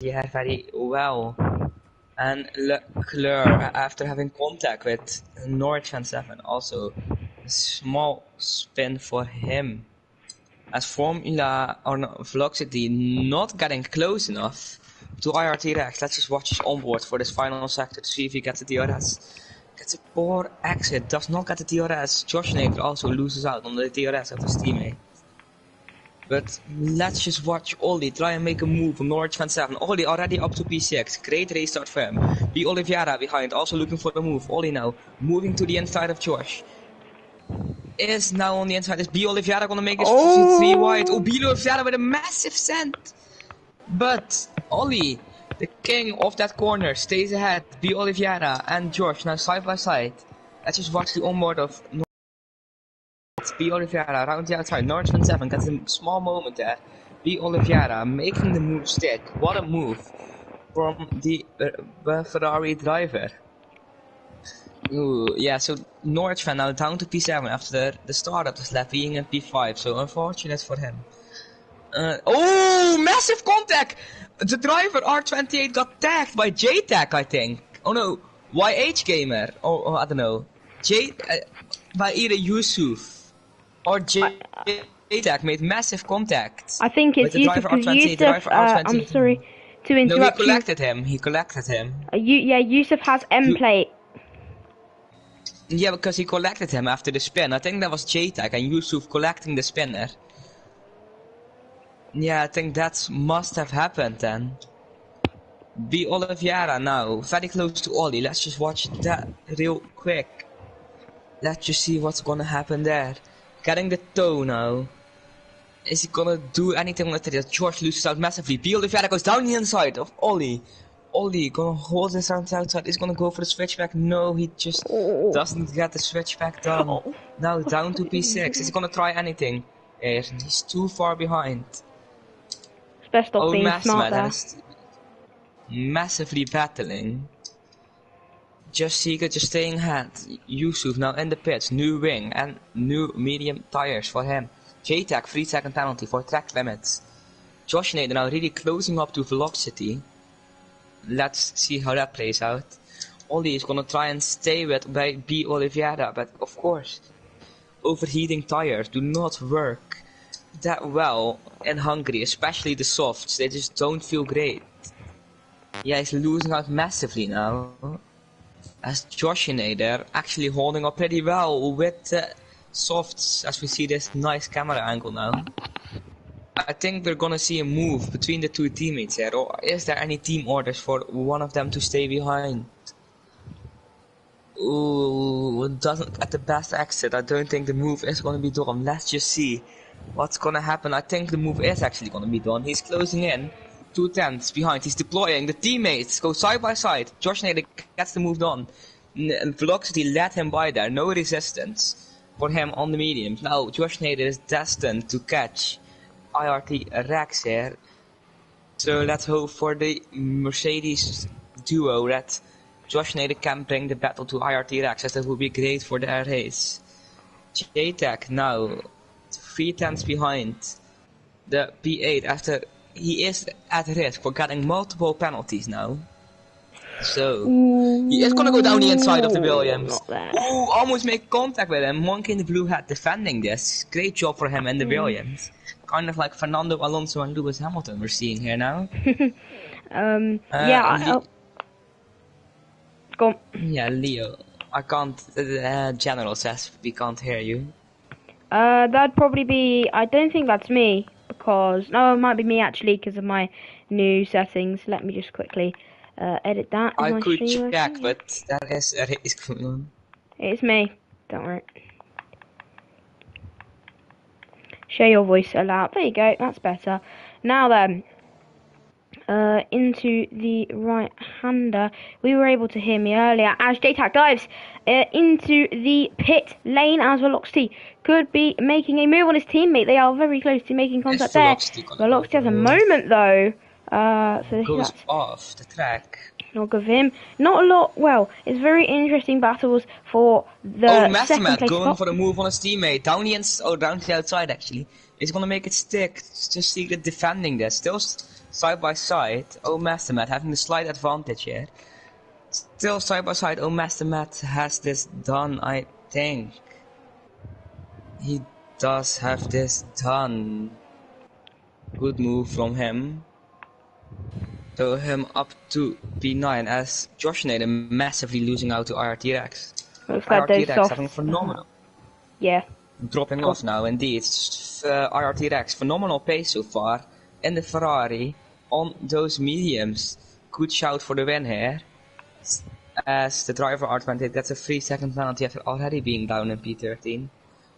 Yeah, very well. And Leclerc, after having contact with Norwich fan 7, also a small spin for him. As Formula or no, Velocity not getting close enough to RT Rex. Let's just watch his onboard for this final sector to see if he gets the DRS. Gets a poor exit, does not get the DRS. Josh Nader also loses out on the DRS of his teammate. But let's just watch Ollie try and make a move on Norwich fan 7. Ollie already up to P6. Great race start for him. B. Oliveira behind, also looking for the move. Ollie now moving to the inside of Josh. Is now on the inside. Is B. Oliveira gonna make his 3 wide? Oh, B. Oliveira with a massive send. But Ollie, the king of that corner, stays ahead. B. Oliveira and Josh now side by side. Let's just watch the onboard of B. Oliveira around the outside. Norwich fan 7 gets a small moment there. B. Oliveira making the move stick. What a move from the Ferrari driver. Ooh, yeah, so Norwich fan now down to P7 after the start of this lap being in P5, so unfortunate for him. Oh, massive contact! The driver R28 got tagged by JTAG, I think. Oh no, YH Gamer, or I don't know. By either Yusuf or JTAG made massive contact. I think it's Yusuf, because Yusuf, I'm sorry to interrupt you. No, he collected him. Yusuf has M plate. Yeah, because he collected him after the spin. I think that was JTAG and Yusuf collecting the spinner. Yeah, I think that must have happened then. B. Oliveira now, very close to Ollie. Let's just watch that real quick. Let's just see what's gonna happen there. Getting the toe now. Is he gonna do anything with it? George loses out massively. B. Oliveira goes down the inside of Ollie. Ollie gonna hold this around the outside. He's gonna go for the switchback. No, he just doesn't get the switchback done. Now down to P6. Is he gonna try anything? He's too far behind. Best of being smart there. Massively battling. Just Seeker just staying ahead. Yusuf now in the pits. New wing and new medium tires for him. JTAG 3-second penalty for track limits. Josh Nader now really closing up to Velocity. Let's see how that plays out. Ollie is gonna try and stay with by B. Oliveira, but of course, overheating tires do not work that well in Hungary, especially the softs. They just don't feel great. Yeah, he's losing out massively now. As Josh Nader actually holding up pretty well with the softs, as we see this nice camera angle now. I think we're gonna see a move between the two teammates here, or is there any team orders for one of them to stay behind? Ooh, doesn't get the best exit. I don't think the move is gonna be done. Let's just see what's gonna happen. I think the move is actually gonna be done. He's closing in, 2 tenths behind. He's deploying. The teammates go side by side. Josh Nader gets the move done. Velocity let him by there. No resistance for him on the mediums. Now Josh Nader is destined to catch RT Rex here. So let's hope for the Mercedes duo that Josh Nader can bring the battle to RT Rex, as that would be great for their race. JTAG now 3 tenths behind the P8 after he is at risk for getting multiple penalties now. So he is gonna go down the inside of the Williams. Oh, almost make contact with him. Monkey in the blue hat defending this. Great job for him in the Williams. Kind of like Fernando Alonso and Lewis Hamilton we're seeing here now. Go on. Yeah, Leo. I can't. General says we can't hear you. That'd probably be. I don't think that's me, because no, it might be me actually because of my new settings. Let me just quickly edit that. I could check, but that is a race going on. It's me. Don't worry. Share your voice aloud. There you go. That's better. Now then, into the right-hander. We were able to hear me earlier as JTAG dives into the pit lane as Velocity could be making a move on his teammate. They are very close to making contact there. Velocity has a moment though. So goes off the track. I'll give him not a lot. Well, it's very interesting battles for the second place going spot. for the move on his teammate down the down the outside. Actually, he's gonna make it stick. It's just Secret defending this. Still side by side. Oh, Mastermat having the slight advantage here. Still side by side. Oh, Mastermat has this done, I think. He does have this done. Good move from him. So him up to P9 as Josh Nader massively losing out to RTX. Looks like those RTX soft. having phenomenal. Yeah. Dropping off now, indeed. RTX, phenomenal pace so far in the Ferrari on those mediums. Good shout for the win here. As the driver R13 gets a 3-second penalty after already being down in P13.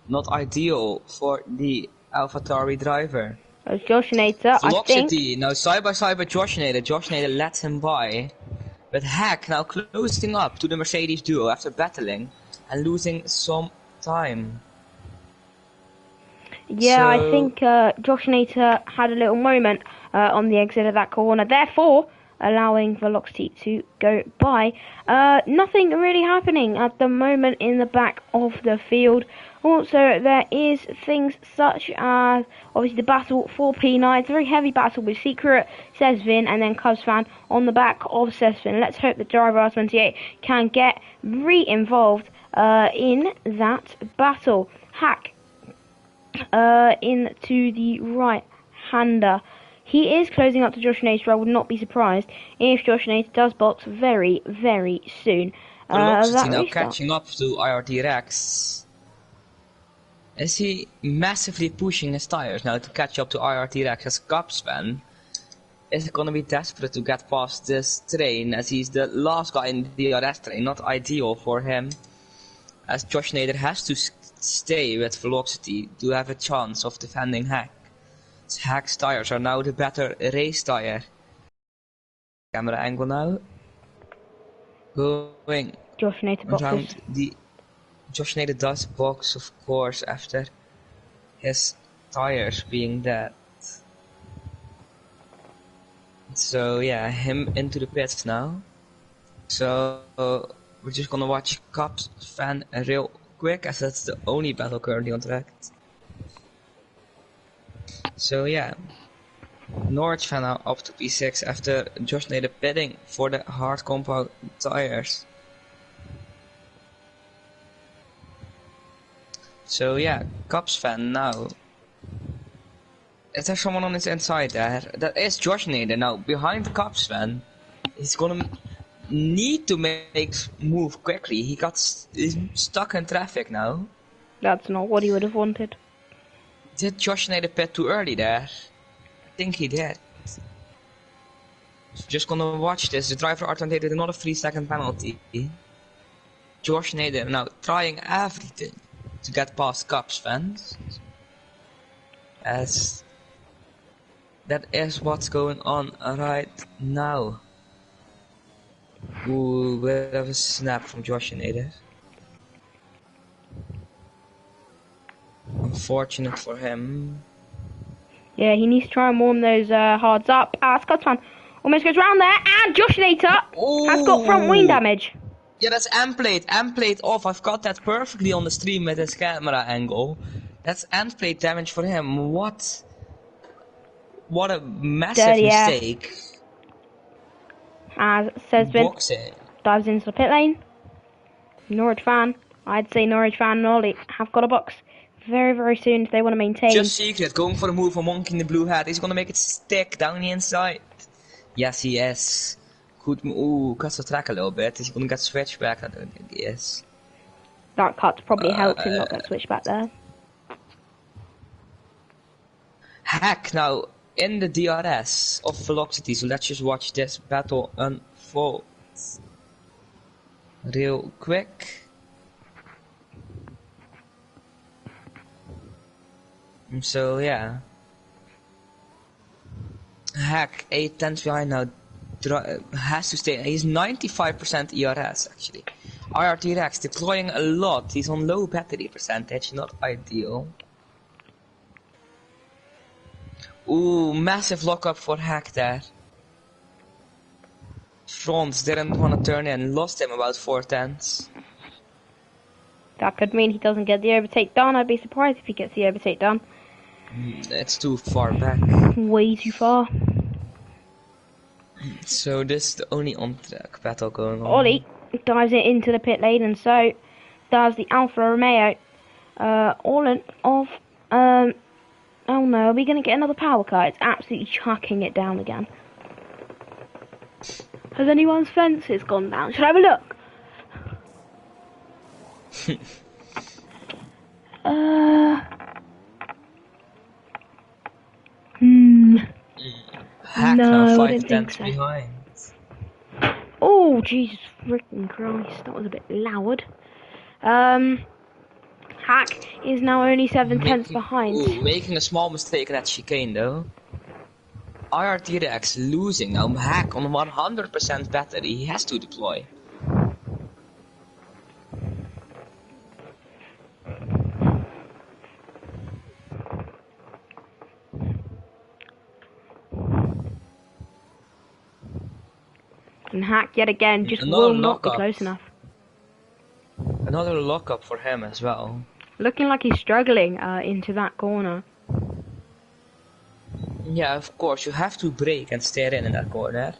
Not ideal for the AlphaTauri driver. That was Josh Nader, I think. Velocity now side by side with Josh Nader. Josh Nader lets him by. But Hack now closing up to the Mercedes duo after battling and losing some time. Yeah, I think Josh Nader had a little moment on the exit of that corner, therefore allowing Velocity to go by. Nothing really happening at the moment in the back of the field. Also, there is things such as, obviously, the battle for P9. It's a very heavy battle with Secret, Sesvin, and then Cubs fan on the back of Sesvin. Let's hope the driver R28 can get re-involved in that battle. Hack into the right-hander. He is closing up to Josh Nader. I would not be surprised if Josh Nader does box very, very soon. Velocity now catching up to IRT Rex. Is he massively pushing his tires now to catch up to IRT Rex as Cubs fan? Is gonna be desperate to get past this train as he's the last guy in the DRS train. Not ideal for him, as Josh Nader has to stay with Velocity to have a chance of defending Hack. Hack's tires are now the better race tire. Camera angle now. Going Josh Nader boxes. around the... Josh Nader does box, of course, after his tires being dead. So yeah, him into the pits now. So we're just gonna watch Cubs fan real quick, as that's the only battle currently on track. So yeah, Norwich fan now up to P6 after Josh Nader pitting for the hard compound tires. So yeah, Cubs fan now. Is there someone on his inside there? That is Josh Nader now behind the Cubs fan. He's gonna need to move quickly. He's stuck in traffic now. That's not what he would have wanted. Did Josh Nader pit too early there? I think he did. Just gonna watch this. The driver R13 did another 3-second penalty. Josh Nader now trying everything to get past Cubs fans, as that is what's going on right now. Ooh, bit of a snap from Josh Nader. Unfortunate for him. Yeah, he needs to try and warm those hards up. Cubs fan almost goes round there, and Josh Nader has got front wing damage. Yeah, that's end plate off. I've got that perfectly on the stream with his camera angle. That's end plate damage for him. What a massive mistake. As Sesvin dives into the pit lane. Norwich fan, I'd say Norwich fan and Ollie have got a box very, very soon if they want to maintain. Just Secret going for the move for Monkey in the blue hat. He's gonna make it stick down the inside. Yes, he is. Good move. Ooh, cuts the track a little bit. Is he gonna get switched back? I don't think he is. That cut probably helped him not get switched back there. Hack now in the DRS of Velocity, so let's just watch this battle unfold real quick. So yeah, Hack 8 tenths behind now, has to stay. He's 95% ERS actually. RRT Rex deploying a lot. He's on low battery percentage, not ideal. Ooh, massive lockup for Hack there. Front didn't want to turn in, lost him about 4 tenths. That could mean he doesn't get the overtake done. I'd be surprised if he gets the overtake done. It's too far back. Way too far. So this is the only on-track battle going on. Ollie dives it into the pit lane, and so does the Alfa Romeo. Oh no, are we going to get another power car? It's absolutely chucking it down again. Has anyone's fences gone down? Should I have a look? Hack No, now I 5 didn't think tenths so. behind. Oh, Jesus freaking Christ, that was a bit loud. Hack is now only 7 tenths behind. Ooh, making a small mistake in that chicane though. R13 losing now. Hack on 100% battery. He has to deploy. And Hack yet again just Another will not be lockup. close enough. Another lockup for him as well. Looking like he's struggling into that corner. Yeah, of course, you have to brake and steer in that corner.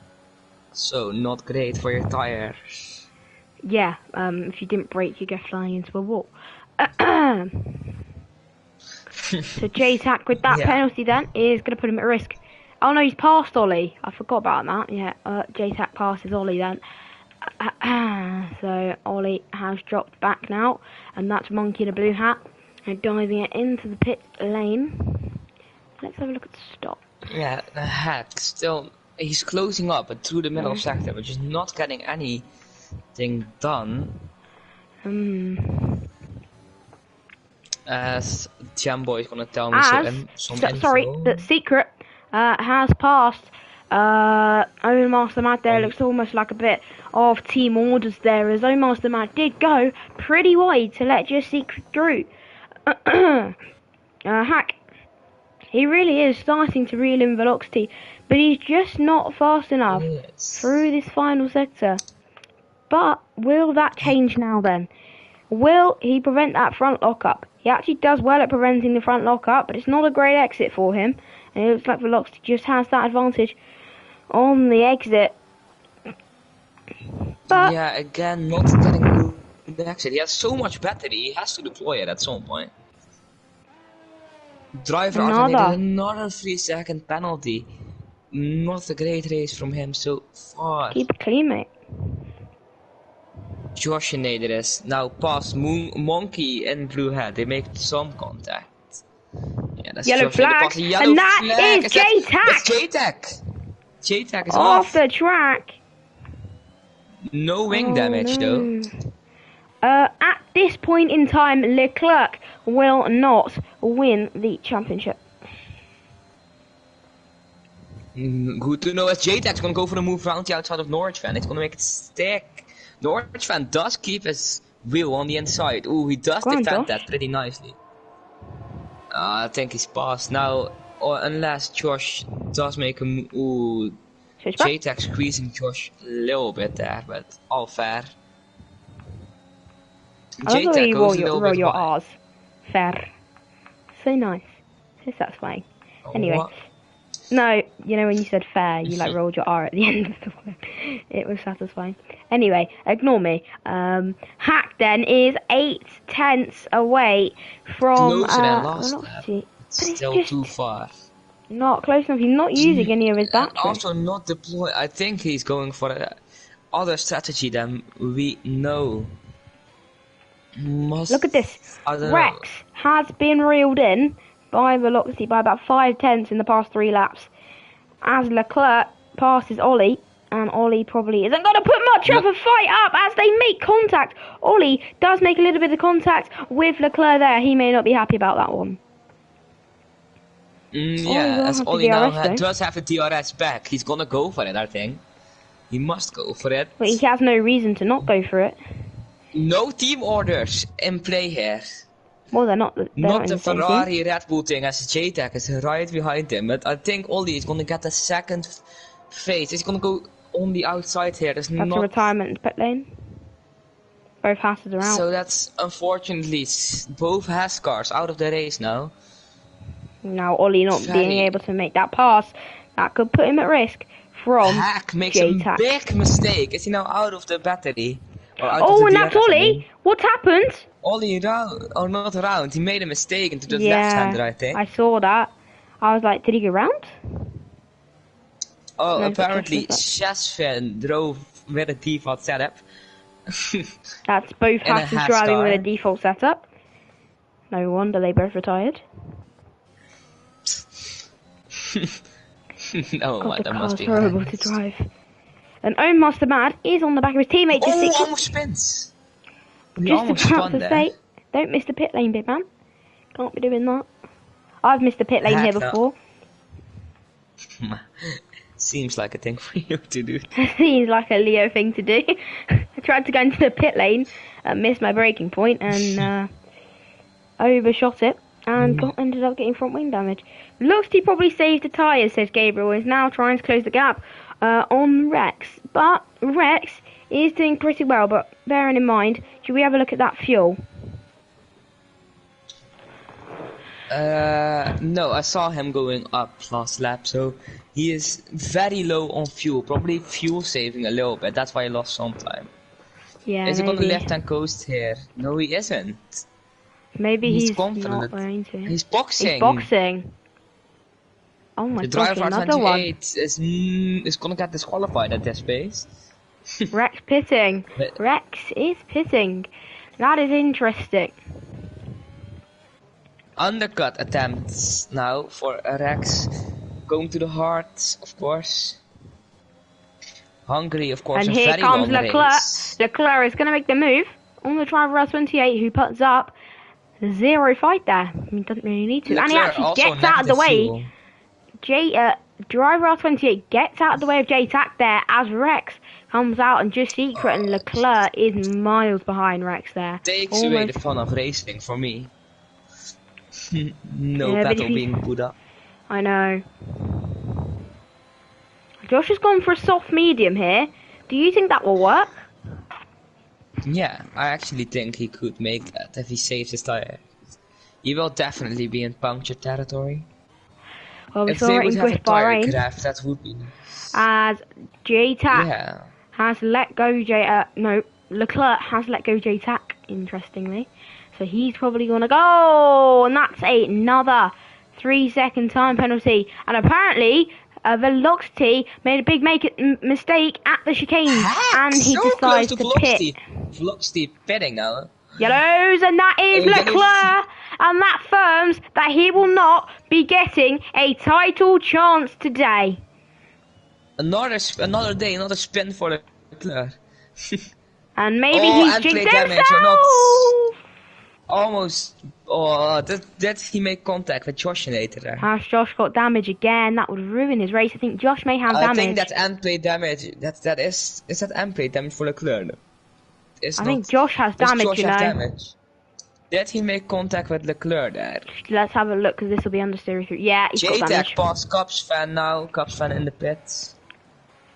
So, not great for your tires. Yeah, if you didn't brake, you go flying into a wall. So J-Tac with that penalty then is going to put him at risk. Oh no, he's passed Ollie. I forgot about that. Yeah, J-Tac passes Ollie then. So Ollie has dropped back now, and that's Monkey in a blue hat. And diving it into the pit lane. Let's have a look at the stop. Yeah, the Hack still, he's closing up but through the middle sector, which is not getting anything done. As Jamboy is gonna tell me some info. Sorry, the secret has passed. Owen Master Mad there. Looks almost like a bit of team orders there, as Owen Master Mad did go pretty wide to let your secret through. Hack, he really is starting to reel in velocity, but he's just not fast enough through this final sector. But will that change now then? Will he prevent that front lockup? He actually does well at preventing the front lockup, but it's not a great exit for him. And it looks like Velocity just has that advantage on the exit. But yeah, again, not getting the exit. He has so much battery, he has to deploy it at some point. Driver alternated another 3-second penalty. Not a great race from him so far. Keep it clean, mate. Josh and Nederis now pass Monkey and Blue Hat. They make some contact. Yeah, that's yellow Josh flag, yellow and that flag. is J-Tac. That's J-Tac. J-Tac is off the track. No wing damage though. At this point in time, Leclerc will not win the championship. Good to know, as J-Tac's gonna go for the move around the outside of Norwich fan. It's gonna make it stick. Norwich fan does keep his wheel on the inside. Ooh, he does defend that pretty nicely. I think he's passed now, or unless Josh does make a move. Ooh, J-Tac squeezing Josh a little bit there, but all fair. I love the way you roll your R's. Fair. So nice. So satisfying. Anyway. What? No, you know when you said fair, you like rolled your R at the end of the word. It was satisfying. Anyway, ignore me. Hack then is 8 tenths away from closer than last Velocity. Still too far. Not close enough. He's not using any of his battery. Also not deploy. I think he's going for the other strategy than we know. Look at this. Rex has been reeled in by Velocity by about 5 tenths in the past 3 laps. As Leclerc passes Ollie, and Ollie probably isn't going to put much of a fight up as they make contact. Ollie does make a little bit of contact with Leclerc there. He may not be happy about that one. Yeah, as Ollie now does have a DRS back. He's gonna go for it, I think. He must go for it. But he has no reason to not go for it. No team orders in play here. Well, they're not. Not the Ferrari Red Bull thing, as J-Tac is right behind him. But I think Ollie is gonna get the second phase. He's gonna go on the outside here. That's a retirement in pit lane. Both Hasses are out. So that's unfortunately both Haas cars out of the race now. Now Ollie not being able to make that pass, that could put him at risk from Hack makes a JTAC. big mistake. Is he now out of the battery? Or out of Oh, the and that's DRS, I mean? Ollie. What happened? Ollie around, or not around. He made a mistake into the Yeah, left-hander, I think. I saw that. I was like, did he go round? Oh, No, he's got apparently just Chasven drove with a default setup. That's both In a Haas is Haas driving car. with a default setup. No wonder they both retired. Oh, God, the that must car's be horrible to drive. And Master Mad is on the back of his teammate. Oh, almost spins. He Just almost about spun to there. say, don't miss the pit lane, big man. Can't be doing that. I've missed the pit lane here Heck no. before. Seems like a thing for you to do. Seems like a Leo thing to do. I tried to go into the pit lane, missed my braking point, and overshot it, and ended up getting front wing damage. Looks he probably saved the tyres, says Gabriel, and is now trying to close the gap on Rex. But Rex is doing pretty well, but bearing in mind, should we have a look at that fuel? No, I saw him going up last lap, so he is very low on fuel. Probably fuel saving a little bit, that's why he lost some time. Yeah, Is he maybe. gonna left-hand coast here? No, he isn't. Maybe he's confident. not going to. He's boxing. He's boxing. Oh my The gosh, driver another one. R28 is gonna get disqualified at this pace. Rex pitting. But- Rex is pitting. That is interesting. Undercut attempts now for Rex. Going to the heart, of course. Hungary, of course, And a here very comes long Leclerc. race. Leclerc is going to make the move on the driver R28, who puts up zero fight there. He doesn't really need to. And he Leclerc actually also gets out of the negative way. fuel. Driver R28 gets out of the way of JTAC there as Rex comes out and just secret, and Leclerc is miles behind Rex there. Takes away the fun of racing for me. No Yeah, but battle if you- being put up. I know. Josh has gone for a soft medium here. Do you think that will work? Yeah, I actually think he could make that if he saves his tire. He will definitely be in puncture territory. Well, we If saw they it would in have a Griff tire Bahrain crash, that would be nice. as JTAC Yeah. has let go Leclerc has let go JTAC, interestingly. So he's probably going to go, and that's another 3-second time penalty. And apparently, Velocity made a big mistake at the chicane, and he so decides close to Velocity. pit. Velocity pitting now. Yellows, and that is Oh, that is- Leclerc, and that firms that he will not be getting a title chance today. Another day, another spin for Leclerc. And maybe Oh, he's and play jinxed damage himself. or not. Almost. Oh, did he make contact with Josh later there? Has Josh got damage again? That would ruin his race. I think Josh may have I damage. think that end play damage. That is that end play damage for Leclerc? I think Josh has Does damage, Josh you know. have damage? Did he make contact with Leclerc there? Let's have a look, because this will be under Series 3. Yeah, he's got JTAC damage. past Cups fan now. Cups fan in the pits.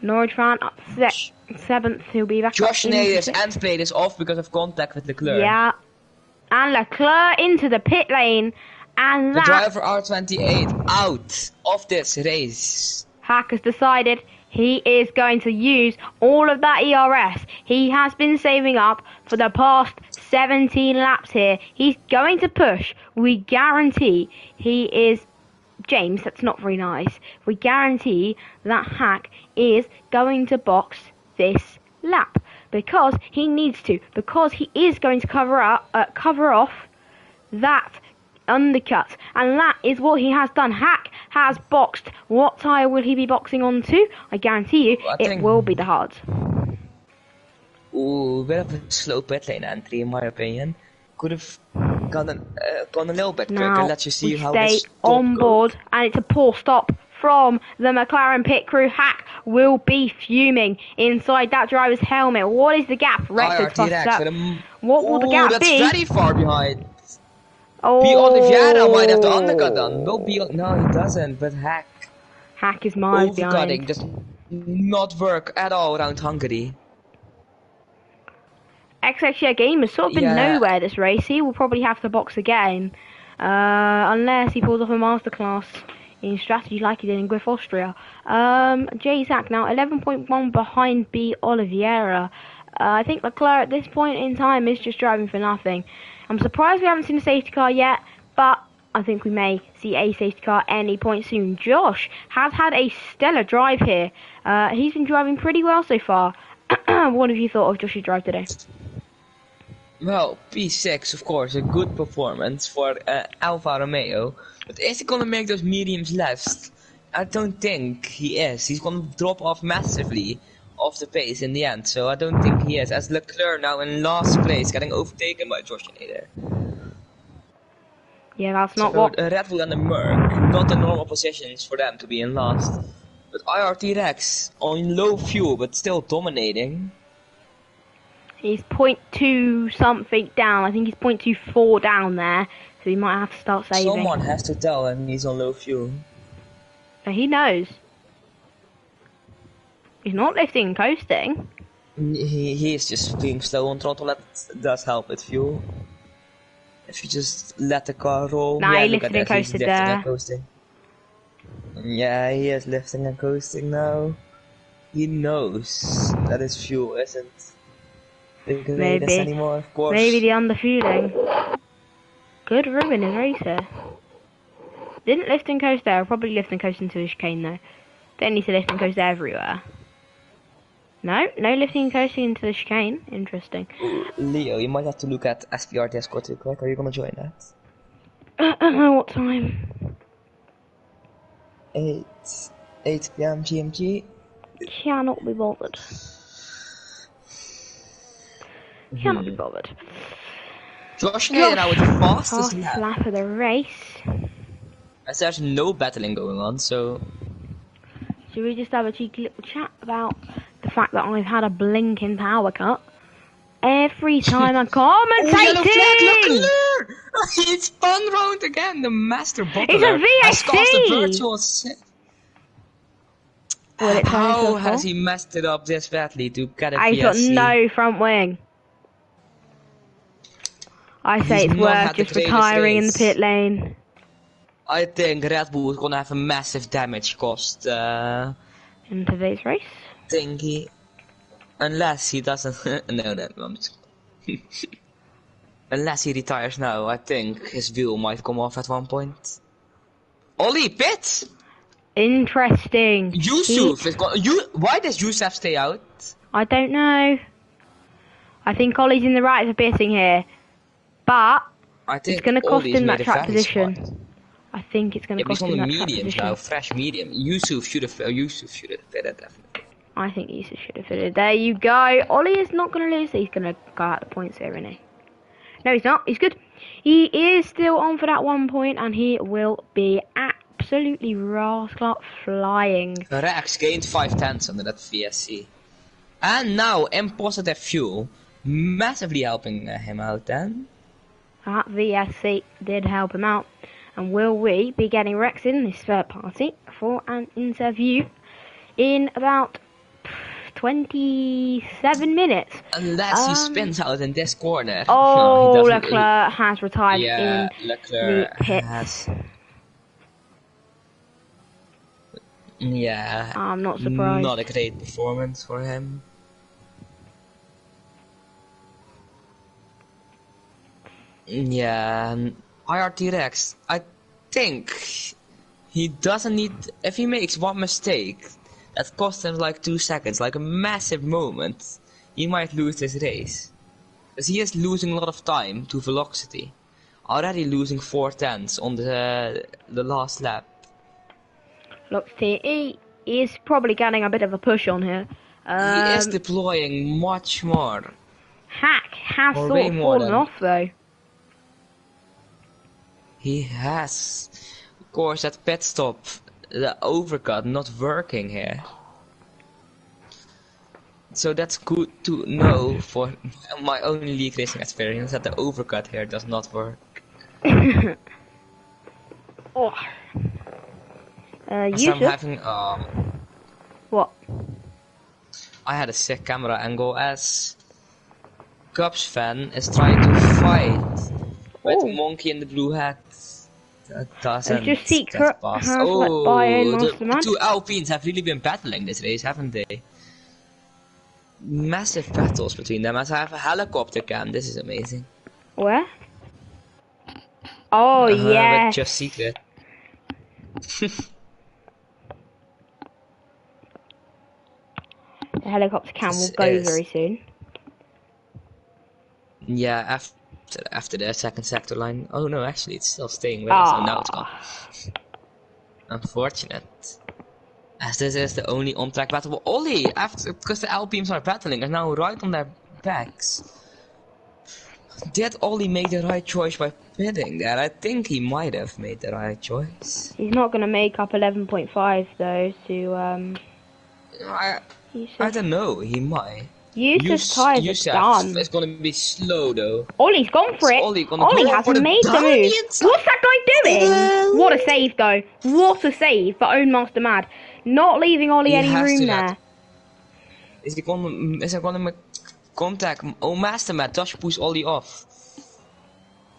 Norwich fan up 7th. He'll be back Josh up into Nader's sixth. end play is off because of contact with Leclerc. Yeah. And Leclerc into the pit lane. And The that driver R28 out of this race. Hack has decided he is going to use all of that ERS. He has been saving up for the past 17 laps here. He's going to push. We guarantee he is... James, that's not very nice. We guarantee that Hack is going to box this lap. Because he needs to. Because he is going to cover off that undercut, and that is what he has done. Hack has boxed. What tyre will he be boxing onto? I guarantee you it will be the hard. Ooh, bit of a slow pit lane entry in my opinion. Could have gone a little bit quicker. Now Let you see we how stay this on board, and it's a poor stop from the McLaren pit crew. Hack will be fuming inside that driver's helmet. What is the gap? Rex is fussed up. What will the gap that's be? very far behind. Oh, B. Oliveira might have the undercut done. No, he doesn't. But Hack Hack is miles overcutting behind. does not work at all around Hungary. XXA game has sort of been nowhere this race. He will probably have to box again, unless he pulls off a masterclass in strategy like he did in Griff Austria. J-Zack now 11.1 behind B Oliveira. I think Leclerc at this point in time is just driving for nothing. I'm surprised we haven't seen a safety car yet, but I think we may see a safety car any point soon. Josh has had a stellar drive here. He's been driving pretty well so far. What have you thought of Josh's drive today? Well, P6, of course, a good performance for Alfa Romeo. But is he gonna make those mediums left? I don't think he is. He's gonna drop off massively off the pace in the end. So I don't think he is. As Leclerc now in last place, getting overtaken by Josh Schneider. Yeah, that's not so what... Red Bull and the Merc, not the normal positions for them to be in last. But RTX on low fuel, but still dominating. He's 0.2 something down. I think he's 0.24 down there. So he might have to start saving. Someone has to tell him he's on low fuel. But he knows. He's not lifting and coasting. He is just being slow on throttle. That does help with fuel. If you just let the car roll. Nah, yeah, he lifted and coasted there. Yeah, he is lifting and coasting now. He knows that his fuel isn't Maybe. anymore, of course. Maybe the underfueling. Good Ruben is racer. Didn't lift and coast there. Probably lift and coast into the chicane though. Don't need to lift and coast everywhere. No lifting and coasting into the chicane. Interesting. Leo, you might have to look at SPR Discord too quick. Are you gonna join that? What time? 8 PM GMT. Cannot be bothered. Cannot be bothered. Josh Schneider now with the fastest lap of the race. As there's no battling going on, so... Should we just have a cheeky little chat about the fact that I've had a blinking power cut every time I'm commentating? He spun round again, the master bottler. It's a VSC! How has he he messed it up this badly to get a VSC? He's got no front wing. I say it's worth just retiring in the pit lane. I think Red Bull is gonna have a massive damage cost in today's race. Thingy. Unless he doesn't no, I'm just... Unless he retires now, I think his wheel might come off at one point. Ollie, pit! Interesting. Yusuf is going. Why does Yusuf stay out? I don't know. I think Ollie's in the right for pitting here. But I think it's going to cost him that track position. Spot. I think it's going to cost him that track position. He's on the mediums now, fresh medium. Yusuf should have fitted, definitely. I think Yusuf should have fitted. There you go. Ollie is not going to lose. He's going to go out the points here, isn't he? No, he's not. He's good. He is still on for that 1 point, and he will be absolutely rascal flying. Rex gained 5 tenths under that VSC. And now, in positive fuel, massively helping him out then. That VSC did help him out. And will we be getting Rex in this third party for an interview in about 27 minutes? Unless he spins out in this corner. Oh, no, Leclerc has retired in Leclerc the pits. Has... Yeah. I'm not surprised. Not a great performance for him. Yeah, RTX, I think he doesn't need, if he makes one mistake that costs him like 2 seconds, like a massive moment, he might lose this race. Because he is losing a lot of time to velocity. Already losing 4 tenths on the last lap. Velocity, he is probably getting a bit of a push on here. He is deploying much more. Hack has sort of fallen off though. He has. Of course, that pit stop, the overcut not working here. So that's good to know for my own league racing experience, that the overcut here does not work. Oh. I'm having what? I had a sick camera angle as Cubs fan is trying to fight with Monkey in the blue hat. That It's doesn't just Secret get past. has let by own Oh, Master the Man. two Alpines have really been battling this race, haven't they? Massive battles between them. As I have a helicopter cam, this is amazing. Where? Oh, With yes. Just Secret. The helicopter cam will This go is... very soon. Yeah, after the second sector line. Oh no, actually it's still staying with us. Oh, now it's gone. Unfortunate. As this is the only on-track battle. But Ollie, because the Alpines are battling, are now right on their backs. Did Ollie make the right choice by pitting there? I think he might have made the right choice. He's not going to make up 11.5 though to I don't know, he might. Yusuf's tyres are done. It's gonna be slow though. Ollie's gone for it. Ollie has made the move. What's that guy doing? What a save though. What a save for own Master Mad. Not leaving Ollie any room there. Is he gonna make contact? Oh, Master Mad, just push Ollie off.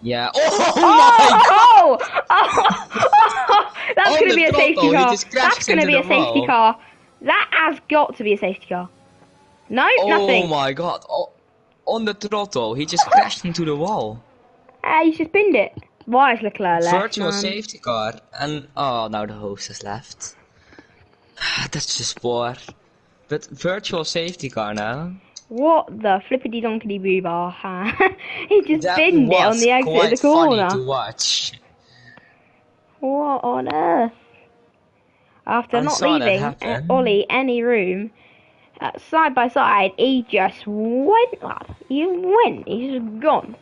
Yeah. Oh my god! That's gonna be a safety car. That's gonna be a safety car. That has got to be a safety car. No, nothing. Oh my god. Oh, on the throttle, he just crashed into the wall. He just pinned it. Why is Leclerc left, Virtual safety car. And, oh, now the host has left. That's just poor. But virtual safety car now. What the flippity donkey boobar? He just pinned it on the exit of the corner. Funny to watch. What on earth? After not leaving Ollie any room, side by side, he just went up. He went. He's just gone.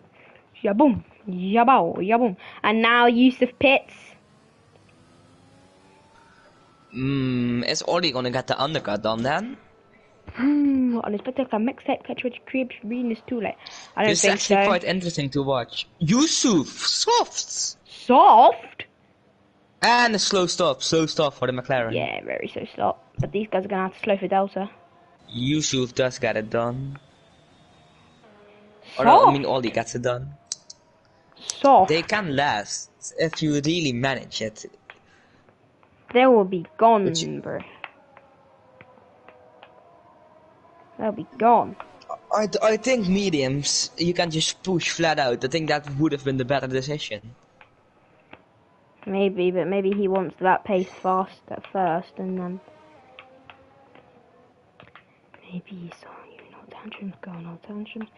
Yaboom, yabow, yaboom. And now Yusuf pits. Is Ollie gonna get the undercut done then? Unexpected mixtape catch which creeps reading is too late. I don't think so. This is actually quite interesting to watch. Yusuf, soft! Soft? And a slow stop for the McLaren. Yeah, very slow stop. But these guys are gonna have to slow for Delta. Yusuf does get it done. Soft? Or no, I mean Ollie gets it done. Soft. They can last if you really manage it. They will be gone, bro. They'll be gone. I think mediums, you can just push flat out. I think that would have been the better decision. Maybe, but maybe he wants that pace fast at first, and then maybe he's on you know tantrums, going on tantrums.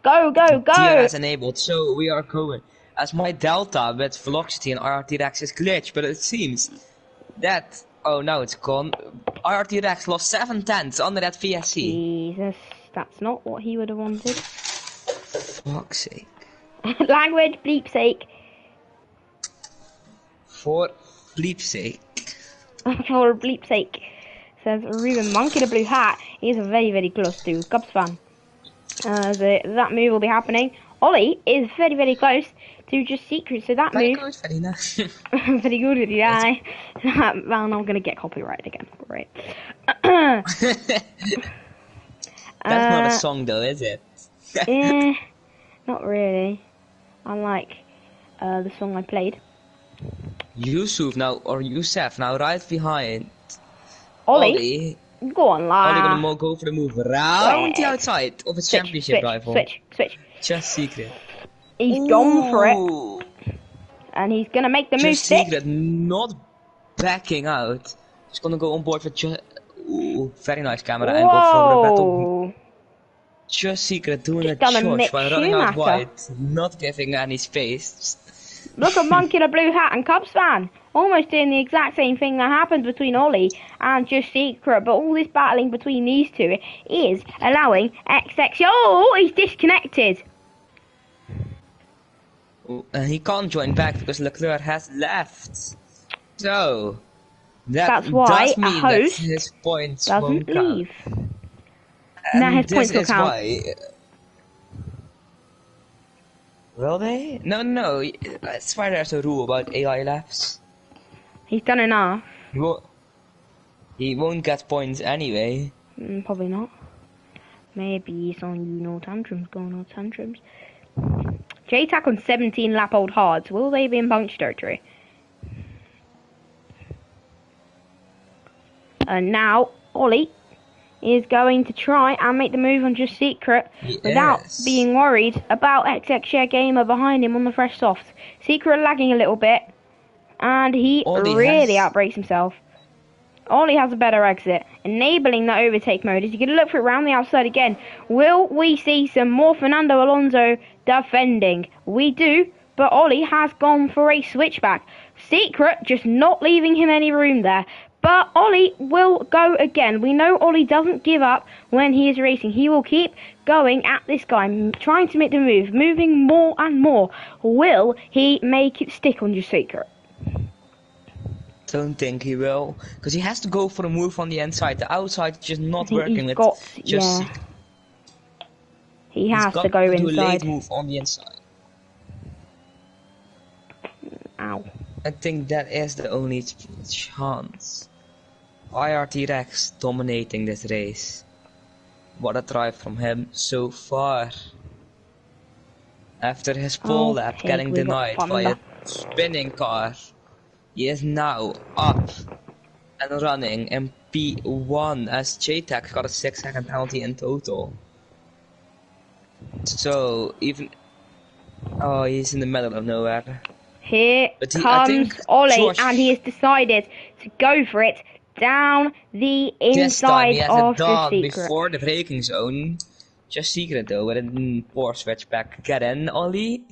Go, go, go! DRS enabled, so we are going. As my delta with velocity and RRTX is glitched, but it seems that oh now it's gone. RRTX lost 7/10 under that VSC. Jesus, that's not what he would have wanted. Fuck's sake. Language, bleep sake. For bleep's sake. For bleep's sake. Says Ruben Monkey the blue hat. He's very, very close to Cubs fan. So that move will be happening. Ollie is very, very close to just secret. So that move. Very nice. Very good, yeah. Well, I'm gonna get copyrighted again. Great. That's not a song though, is it? Not really. Unlike the song I played. Yusuf now, or Yusef now right behind Ollie. Go on, lad. Ollie gonna go for the move around the outside of a championship rival. Switch. Just secret. He's gone for it. And he's gonna make the move stick. Secret not backing out. He's gonna go on board with just... Ooh, very nice camera angle for the battle. Just Secret doing a charge by running out wide, not giving any space. Look at Monkey the blue hat and Cubs fan. Almost doing the exact same thing that happened between Ollie and Just Secret, but all this battling between these two is allowing XX... Oh, he's disconnected. He can't join back because Leclerc has left. So, that's why does mean a host that his points doesn't won't leave. And now his points will is count. Why... Will they? No. That's why there's a rule about AI laps. He's done enough. He won't get points anyway. Probably not. Maybe he's on tantrums, going on tantrums. JTAC on 17 lap old hards. Will they be in puncture territory? And now Ollie is going to try and make the move on Just Secret without being worried about XX Share Gamer behind him on the fresh soft. Secret lagging a little bit, and he really outbrakes himself. Ollie has a better exit, enabling the overtake mode. Is he going to look for it around the outside again? Will we see some more Fernando Alonso defending? We do, but Ollie has gone for a switchback. Secret just not leaving him any room there. But Ollie will go again. We know Ollie doesn't give up when he is racing. He will keep going at this guy, trying to make the move, moving more and more. Will he make it stick on Just Secret? Don't think he will, because he has to go for a move on the inside. The outside is just not working. He has to go inside. Do a late move on the inside. Ow. I think that is the only chance. R13 dominating this race. What a drive from him so far. After his pole lap getting denied by a spinning car, he is now up and running in P1 as JTAC got a 6-second penalty in total. So even he's in the middle of nowhere. Here comes Ollie, and he has decided to go for it down the inside of the Secret. Before the braking zone. Just Secret though, with a poor switchback. Get in, Ollie.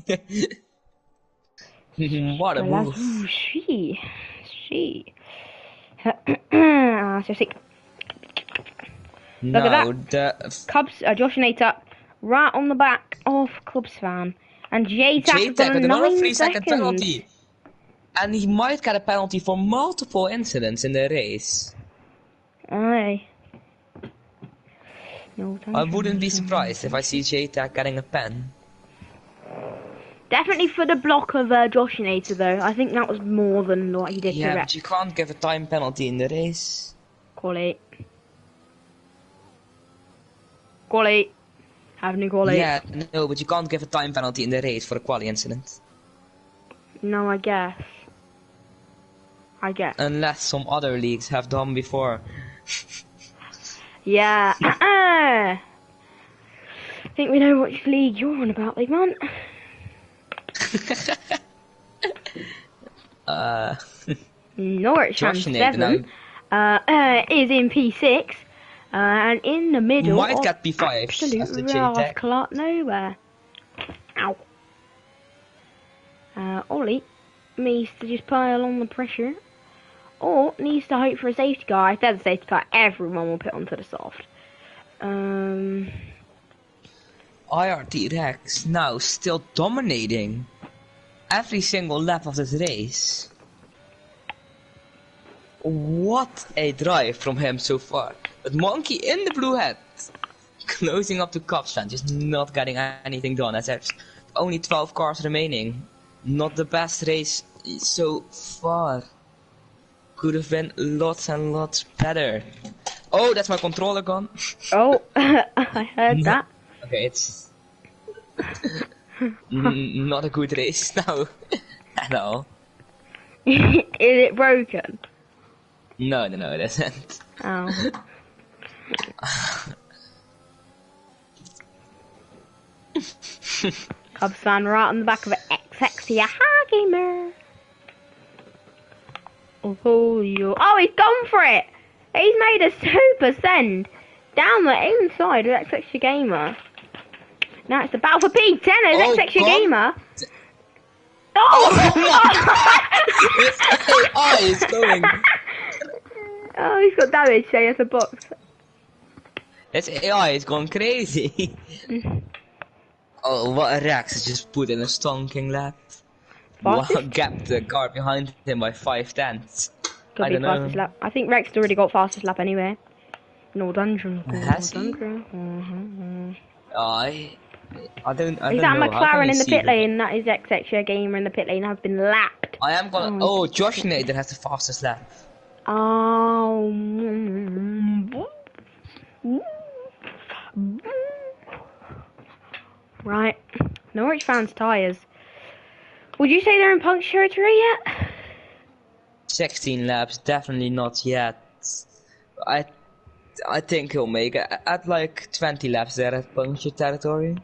What a move. She. So sick. Look at that. Cubs, Josh Nater, right on the back of Cubs fan. And JTAC got another 3-second penalty. And he might get a penalty for multiple incidents in the race. Aye. I wouldn't be surprised if I see JTAC getting a pen. Definitely for the block of Josh Nater though. I think that was more than what he did to Yeah, but you can't give a time penalty in the race. Quality. Having a quality. Yeah, no, but you can't give a time penalty in the race for a quali incident. No, I guess. Unless some other leagues have done before. Yeah. I think we know which league you're on about, big man. Norwich Fan 7 is in P6. And in the middle might get P5 absolute rascal nowhere. Ow. Ollie needs to just pile on the pressure, or needs to hope for a safety car. If there's a safety car, everyone will put onto the soft. R13 now still dominating every single lap of this race. What a drive from him so far. But Monkey in the blue hat, closing up the Cubs fan, just not getting anything done as there's only 12 cars remaining. Not the best race so far. Could have been lots and lots better. Oh, that's my controller gone. Oh, I heard that. Okay, it's not a good race now at all. Is it broken? No, it isn't. Oh. Cubs fan right on the back of an XX Yaha Gamer. Oh, he's gone for it! He's made a super send down the inside of XX Gamer. Now it's the battle for P10 as XX Gamer. Oh, he's going. Oh, he's got damage, so he has a box. This AI is going crazy. Oh, what a Rex just put in a stonking lap. Gapped the car behind him by 5/10. Could be fastest lap. I think Rex already got fastest lap anyway. No dungeon. Has he? I don't Is that know. McLaren in the pit lane? That is XX Gamer in the pit lane has been lapped. I am gonna. Oh, Josh Nader has the fastest lap. Oh. Right. Norwich fans' tyres. Would you say they're in puncture territory yet? 16 laps, definitely not yet. I think he'll make it at like 20 laps there at puncture territory.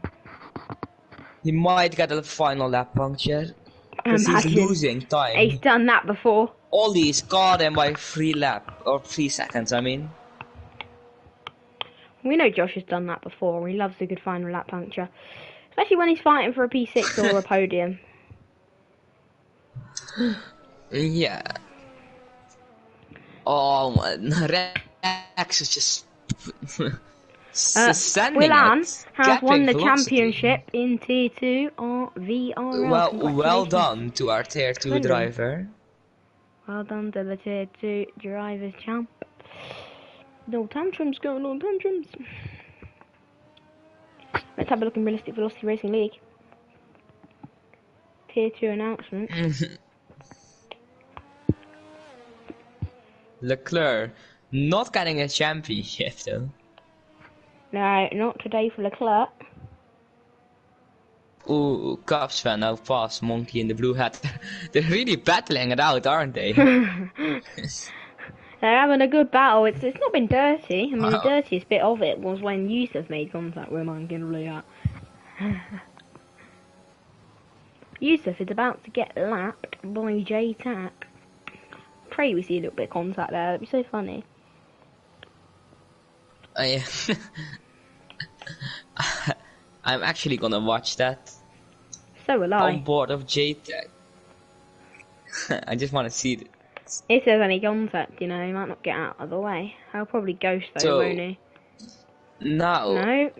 He might get a final lap puncture. Because he's Imagine. losing time. He's done that before. Ollie's got him by 3 seconds, I mean. We know Josh has done that before. He loves a good final lap puncture. Especially when he's fighting for a P6 or a podium. Yeah. Oh man, Rex is just sending Willan it. has won the velocity. championship in Tier 2 RVRL. Well done to our Tier 2 driver. Well done to the Tier 2 drivers champ. No tantrums going on, tantrums. Let's have a look in Realistic Velocity Racing League. Tier 2 announcement. Leclerc not getting a championship though. No, not today for Leclerc. Ooh, Cubs fan now past Monkey in the blue hat. They're really battling it out, aren't they? They're having a good battle. It's not been dirty. I mean, the dirtiest bit of it was when Yusuf made contact with Monkey in the blue hat. Yusuf is about to get lapped by J-Tac. Pray we see a little bit of contact there. That'd be so funny. I'm actually gonna watch that. So will I. On board of J-Tech. I just want to see it. If there's any contact, you know, he might not get out of the way. I'll probably ghost though, So, won't he? Now, No.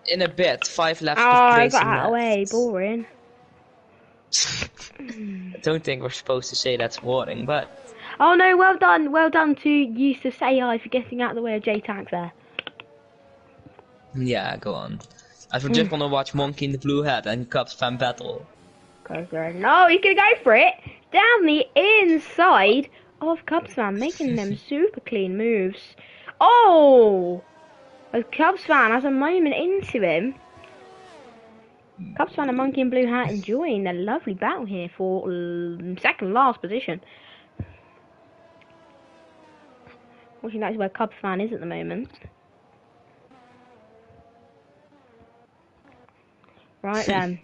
in a bit, 5 laps Oh, to I place got in out of the way. left. Boring. I don't think we're supposed to say that's boring, but Oh no, well done to Yusuf's AI for getting out of the way of J-Tac there. yeah, go on. I was just gonna watch Monkey in the blue hat and Cubs fan battle. No, he's gonna go for it down the inside of Cubs fan, making them super clean moves. Oh, a Cubs fan has a moment into him. Cubs fan and Monkey in blue hat enjoying the lovely battle here for second last position. Watching that's where Cubs fan is at the moment. Right then.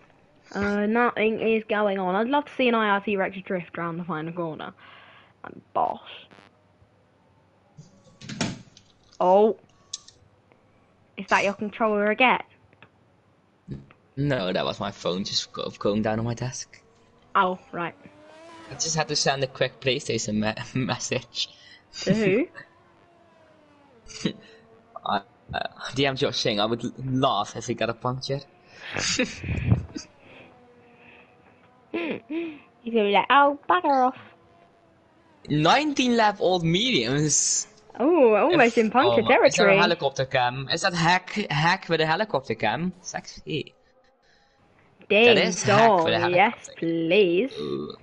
Nothing is going on. I'd love to see an IRT Rex drift round the final corner. I'm boss. Oh. Is that your controller again? No, that was my phone just going down on my desk. Oh, right. I just had to send a quick PlayStation message. To who? DM Josh saying I would laugh if he got a puncture. He's gonna be like, oh, bugger off. 19 lap old mediums. Oh, almost in puncture territory. Is there a helicopter cam? Is that hack with a helicopter cam? Sexy. Ding that is hack dong, with a helicopter. yes please. Ooh.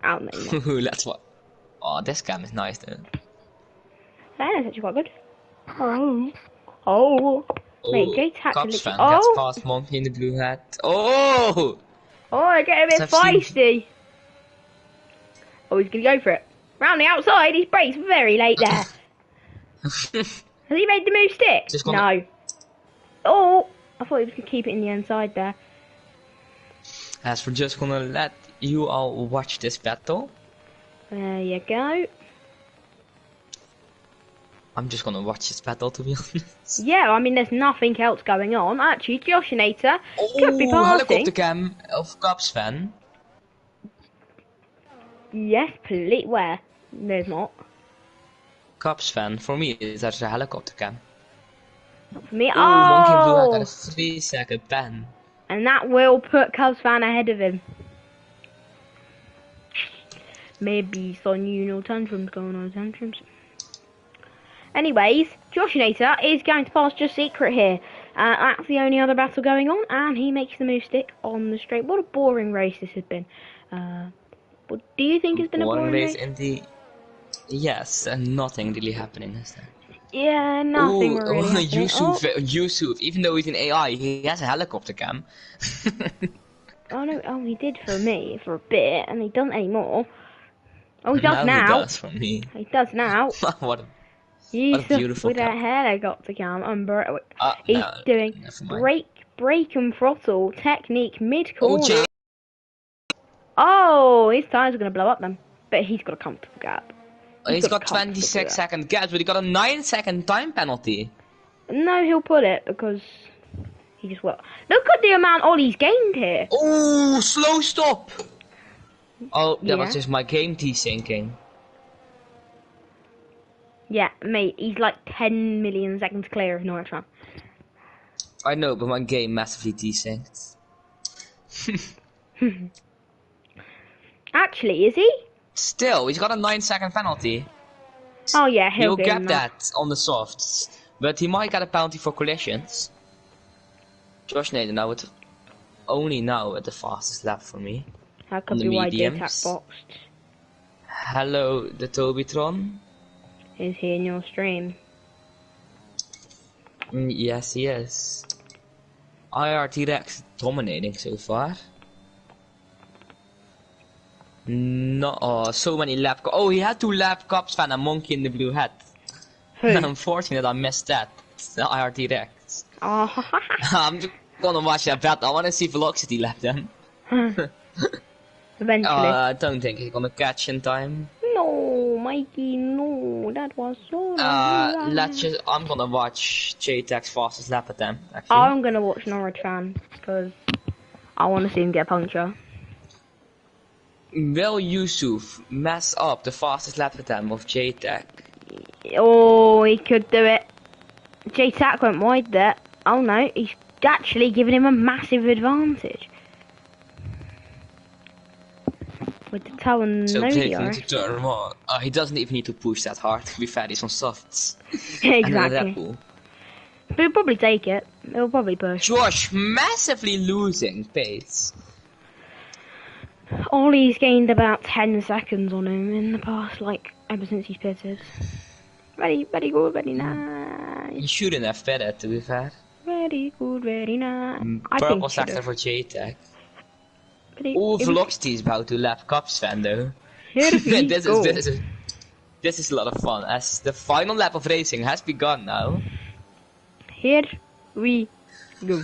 I'll name it. Ooh, that's what. Oh, this cam is nice though. That is actually quite good. Oh. Wait, J-Tac Cubs fan oh. gets past Monkey in the blue hat. Oh! Oh, I get a bit feisty. Oh, he's gonna go for it. Round the outside, he's brakes very late there. Has he made the move stick? No. Oh, I thought he was gonna keep it in the inside there. As we're just gonna let you all watch this battle. There you go. I'm just gonna watch this battle, to be honest. Yeah, I mean, there's nothing else going on. Actually, Joshinator could be passing. Helicopter cam of Cubs fan. Yes, please. Where? There's not. Cubs fan, for me, that's a helicopter cam. Not for me. Ooh, Monkey in blue hat got a Oh! 3-second ban. And that will put Cubs fan ahead of him. Maybe some tantrums going on, tantrums. Anyways, Joshinator is going to pass Just Secret here. That's the only other battle going on, and he makes the move stick on the straight. What a boring race this has been. What do you think has been a boring race? In the... Yes, and nothing really happening this time. Yeah, nothing really happening. Yusuf, even though he's an AI, he has a helicopter cam. Oh no, oh he did for me for a bit, and he doesn't anymore. Oh, he does Now now. he does for me. He does now. what a He's beautiful with a cam. helicopter cam. He's No, doing never mind. brake and throttle technique mid Oh, corner. Oh, his tires are gonna blow up then. But he's got a comfortable gap. He's got 26-second gaps, but he got a 9-second time penalty. No, he'll put it because he just will. Look at the amount Ollie's gained here. Oh, slow stop! Oh, that Yeah. was just my game desyncing. Yeah, mate, he's like 10 million seconds clear of Norwich. I know, but my game massively desynced. Actually, is he? Still, he's got a 9-second penalty. Oh yeah, He'll get get that on the softs, but he might get a penalty for collisions. Josh Nader now with only now at the fastest lap for me. That could On the be why mediums. J-Tac boxed. Hello, the Tobitron. Is he in your stream? Yes, he is. R13 dominating so far. No, oh, so many lap. Oh, he had 2 lap cups fan, a monkey in the blue hat. Who? Unfortunate, I missed that. The IRT-Rex. Oh, I'm just gonna watch that battle. I wanna see Velocity lap them. eventually. I don't think he's gonna catch in time. No, Mikey, no, that was so. I'm gonna watch J-Tech's fastest lap attempt. Actually, I'm gonna watch Norwich fan because I want to see him get a puncture. will Yusuf mess up the fastest lap attempt of J-Tech? Oh, he could do it. J-Tac went wide there. Oh no, he's actually giving him a massive advantage. With the toe and So nose. clearly to turn him on. He doesn't even need to push that hard. To be fair, he's on softs. Exactly. But he'll probably take it. He'll probably push. Josh massively losing pace. Ollie's gained about 10 seconds on him in the past, like, ever since he's pitted. Very good, very nice. You shouldn't have fed it, to be fair. Very good, very nice. I Purple think sector for J-Tech. But Oh, Velocity is about to lap Cups fan though. Here we this go. is a lot of fun, as the final lap of racing has begun now. Here we go.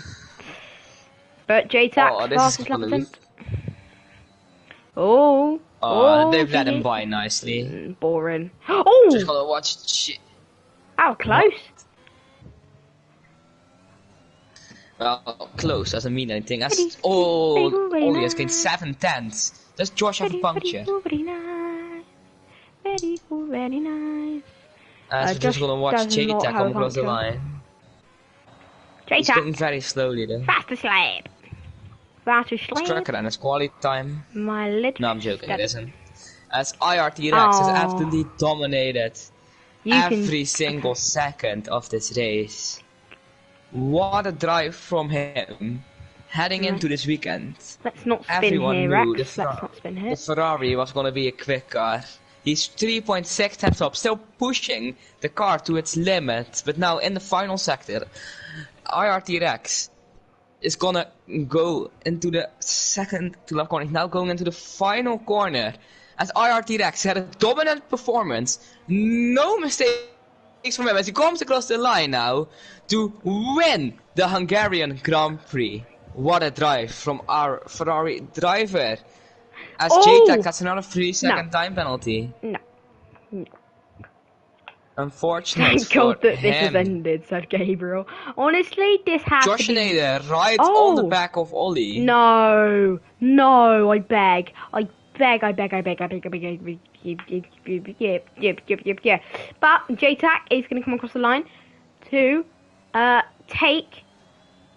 But J-Tac, Oh, this fastest is lap gonna be... attempt. Oh, they've let him by nicely. Boring. Oh, Just gonna watch... how close. Well, close doesn't mean anything. Ollie has gained 7/10. Does Josh have a puncture? Very nice. Very good, very nice. We're just gonna watch does not J-Tech have a come across the puncture. line. He's J-Tac, going very slowly though. fastest lap. Fastest Strucker lap. and his quality time. My little. No, I'm joking, it isn't. As IRT-Rex has absolutely dominated every single second of this race. What a drive from him. Heading into this weekend. Let's not spin Everyone here, knew Rex. Let's not spin here. the Ferrari was going to be a quick car. He's 3.6 times up, still pushing the car to its limit. But now in the final sector, IRT-Rex is gonna go into the second to lap corner. He's now going into the final corner. As IRT-Rex had a dominant performance, no mistakes from him as he comes across the line now to win the Hungarian Grand Prix. What a drive from our Ferrari driver. As J-Tech gets another 3-second time penalty. No. Unfortunately Thank God that this him. has ended, said Gabriel. Honestly, this has Josh to be... Nader rides on the back of Ollie. No, I beg. But J-Tac is going to come across the line to take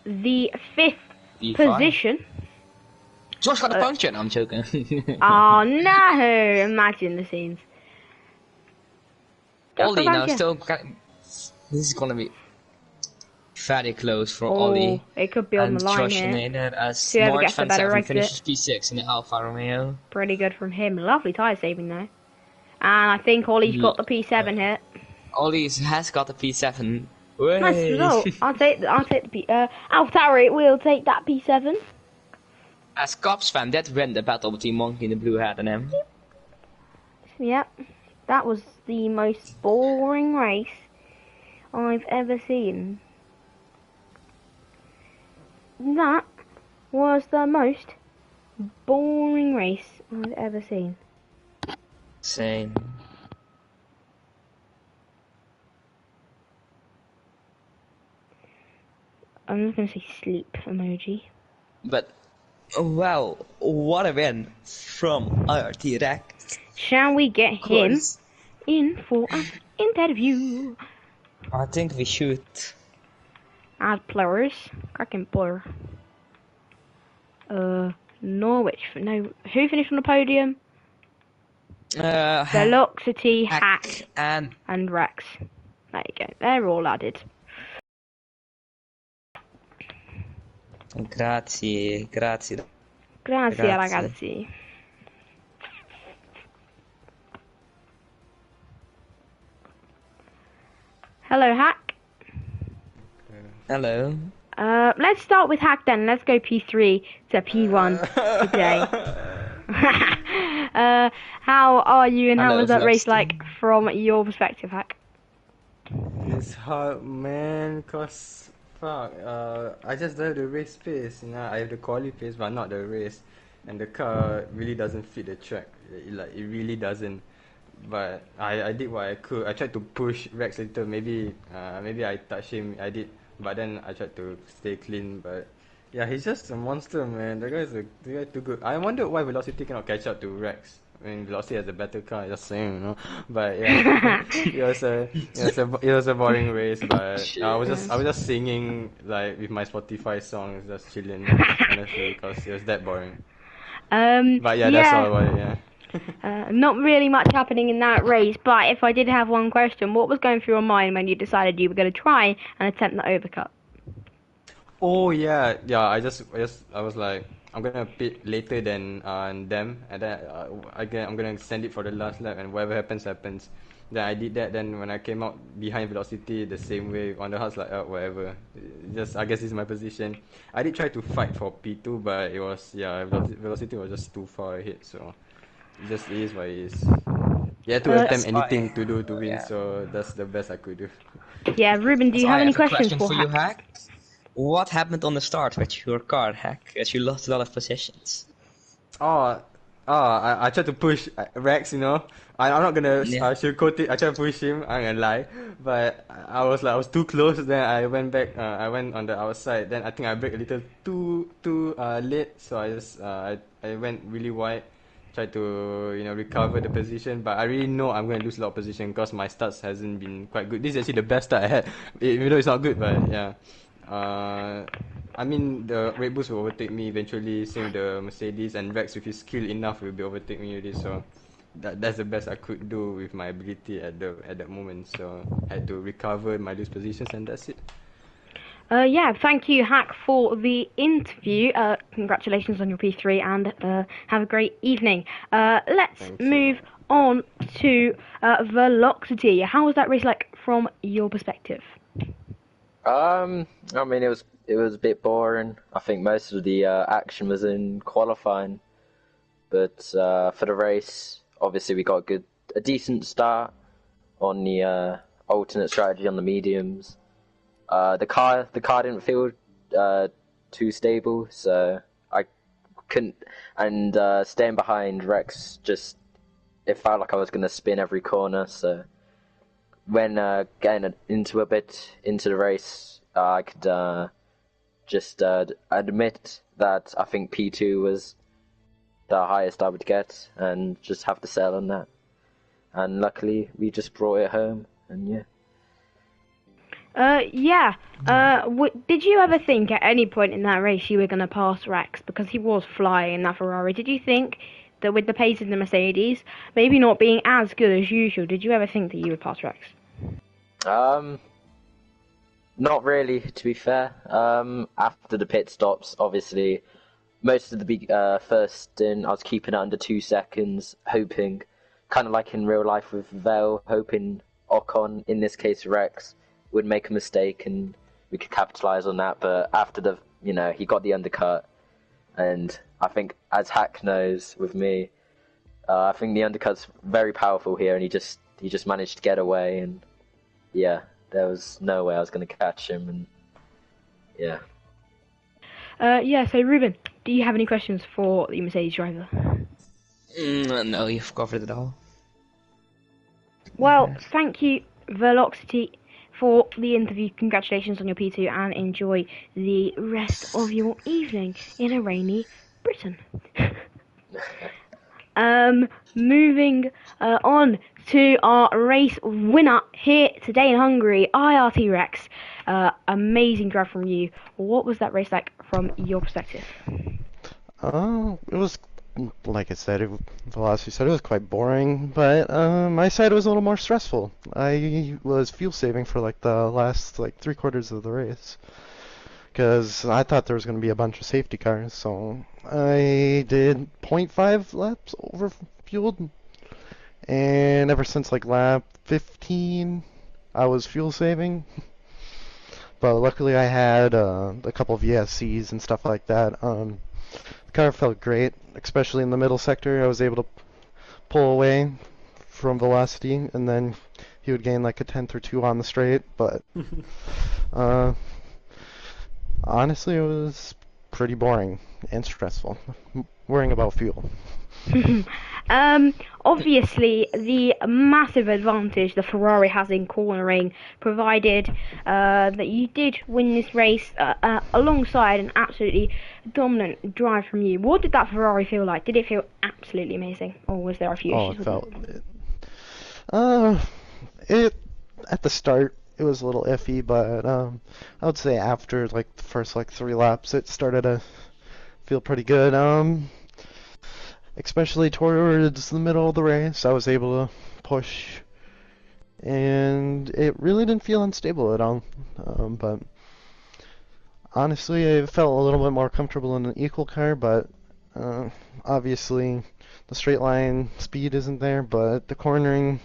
the 5th position. Josh got a puncture. No, I'm joking. Oh no! Imagine the scenes. Ollie now still. This is gonna be very close for Ollie. It could be on and the line Josh here. Nader as Whoever Norwich gets the Van better 7 exit. finishes P6 in the Alfa Romeo. Pretty good from him. Lovely tyre saving though. And I think Ollie's got the P7 hit. Ollie's has got a P7. Nice Way. result. I'll take the P. AlphaTauri will take that P7. As Cops fan, that win the battle between Monkey and the Blue Hat and him. Yep, that was the most boring race I've ever seen. That was the most boring race I've ever seen. Same. I'm just gonna say sleep emoji. But, wow, what a win from R13. Shall we get him in for an interview? I think we should. As players, cracking player. Norwich. No, who finished on the podium? Velocity, Hack, and Rex. There you go. They're all added. Grazie. Grazie ragazzi. Hello, Hack. Hello. Let's start with Hack then. Let's go P3 to P1 today. How are you and how was that race like from your perspective, Hack? It's hard, man, cause fuck, I just don't have the race pace, you know. I have the quali pace, but not the race, and the car really doesn't fit the track. It really doesn't. But I did what I could. I tried to push Rex a little. Maybe I touched him. I did, but then I tried to stay clean. But yeah, he's just a monster, man. The guy's too good. I wonder why Velocity cannot catch up to Rex. I mean, Velocity has a better car, just saying, you know. But yeah, it was a boring race. But I was just singing like with my Spotify songs, just chilling, honestly, because it was that boring. But yeah, that's all about it. Yeah. Not really much happening in that race. But if I did have one question, what was going through your mind when you decided you were going to try and attempt the overcut? Oh yeah. I was like, I'm gonna pit later than them, and then I'm gonna send it for the last lap, and whatever happens happens. Then I did that. Then when I came out behind Velocity the same way on the house, like whatever. Just I guess this is my position. I did try to fight for P2, but it was Velocity was just too far ahead. So it just is what it is. You had to attempt anything to do to win, so that's the best I could do. Yeah, Ruben, do you have any questions for you, Hack? What happened on the start with your car, Hack? As you lost a lot of positions. I tried to push Rex, you know. I'm not gonna sugarcoat it. I tried to push him. I'm gonna lie, but I was too close. Then I went back. I went on the outside. Then I think I braked a little too late. So I went really wide. Tried to recover the position, but I really know I'm gonna lose a lot of position because my starts hasn't been quite good. This is actually the best start I had, even though it's not good. But yeah. I mean, the Red Bulls will overtake me eventually, same with the Mercedes, and Rex with his skill enough will be overtake me already, so that's the best I could do with my ability at that moment, so I had to recover my loose positions, and that's it. Yeah, thank you, Hack, for the interview. Congratulations on your P3, and have a great evening. Let's move on to Velocity. How was that race like from your perspective? I mean, it was a bit boring. I think most of the action was in qualifying, but for the race, obviously we got a decent start on the alternate strategy on the mediums. The car didn't feel too stable, so I couldn't. And staying behind Rex, it felt like I was gonna spin every corner. So when getting into the race, I could just admit that I think P2 was the highest I would get, and just have to settle on that. And luckily, we just brought it home, and yeah. Did you ever think at any point in that race you were going to pass Rex, because he was flying in that Ferrari? Did you think that with the pace in the Mercedes, maybe not being as good as usual, did you ever think that you would pass Rex? Not really, to be fair. After the pit stops, obviously, most of the first stint, I was keeping it under 2 seconds, hoping, kind of like in real life with Vel, hoping Ocon, in this case Rex, would make a mistake and we could capitalize on that. But after he got the undercut, and I think, as Hack knows with me, I think the undercut's very powerful here, and he just managed to get away, and yeah, there was no way I was going to catch him, and yeah. So Ruben, do you have any questions for the Mercedes driver? No, you've covered it all. Well, thank you, Velocity, for the interview. Congratulations on your P2, and enjoy the rest of your evening in a rainy Britain. Moving on to our race winner here today in Hungary, IRT Rex. Amazing drive from you. What was that race like from your perspective? It was, like I said, Velocity said, it was quite boring, but my side was a little more stressful. I was fuel saving for like the last 3/4 of the race, because I thought there was going to be a bunch of safety cars, so I did 0.5 laps over fueled, and ever since like lap 15 I was fuel saving. But luckily I had a couple of VSCs and stuff like that. The car felt great, especially in the middle sector. I was able to pull away from Velocity, and then he would gain like a 10th or 2 on the straight, but honestly, it was pretty boring and stressful, worrying about fuel. Obviously, the massive advantage the Ferrari has in cornering provided that you did win this race alongside an absolutely dominant drive from you. What did that Ferrari feel like? Did it feel absolutely amazing, or was there a few issues? It at the start it was a little iffy, but I would say after like the first 3 laps it started to feel pretty good. Especially towards the middle of the race, I was able to push, and it really didn't feel unstable at all. But honestly, I felt a little bit more comfortable in an equal car, but obviously the straight line speed isn't there, but the cornering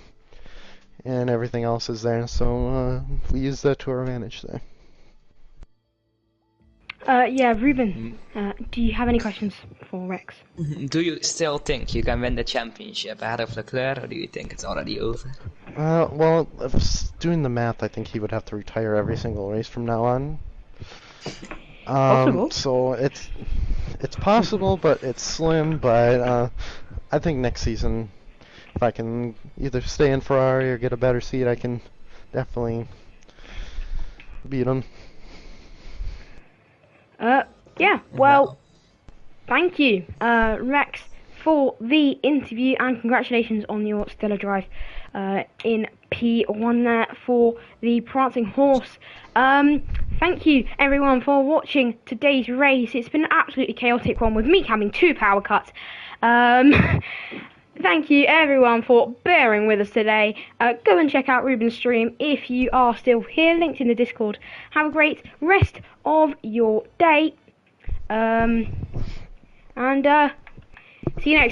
and everything else is there, so we used that to our advantage there. Ruben, do you have any questions for Rex? Do you still think you can win the championship ahead of Leclerc, or do you think it's already over? Well, if doing the math, I think he would have to retire every single race from now on. Possible. So it's possible, but it's slim. But I think next season, if I can either stay in Ferrari or get a better seat, I can definitely beat him. Well, thank you, Rex, for the interview, and congratulations on your stellar drive in P1 there for the Prancing Horse. Thank you, everyone, for watching today's race. It's been an absolutely chaotic one with me having 2 power cuts. Thank you, everyone, for bearing with us today. Go and check out Ruben's stream if you are still here, linked in the Discord. Have a great rest of your day. And see you next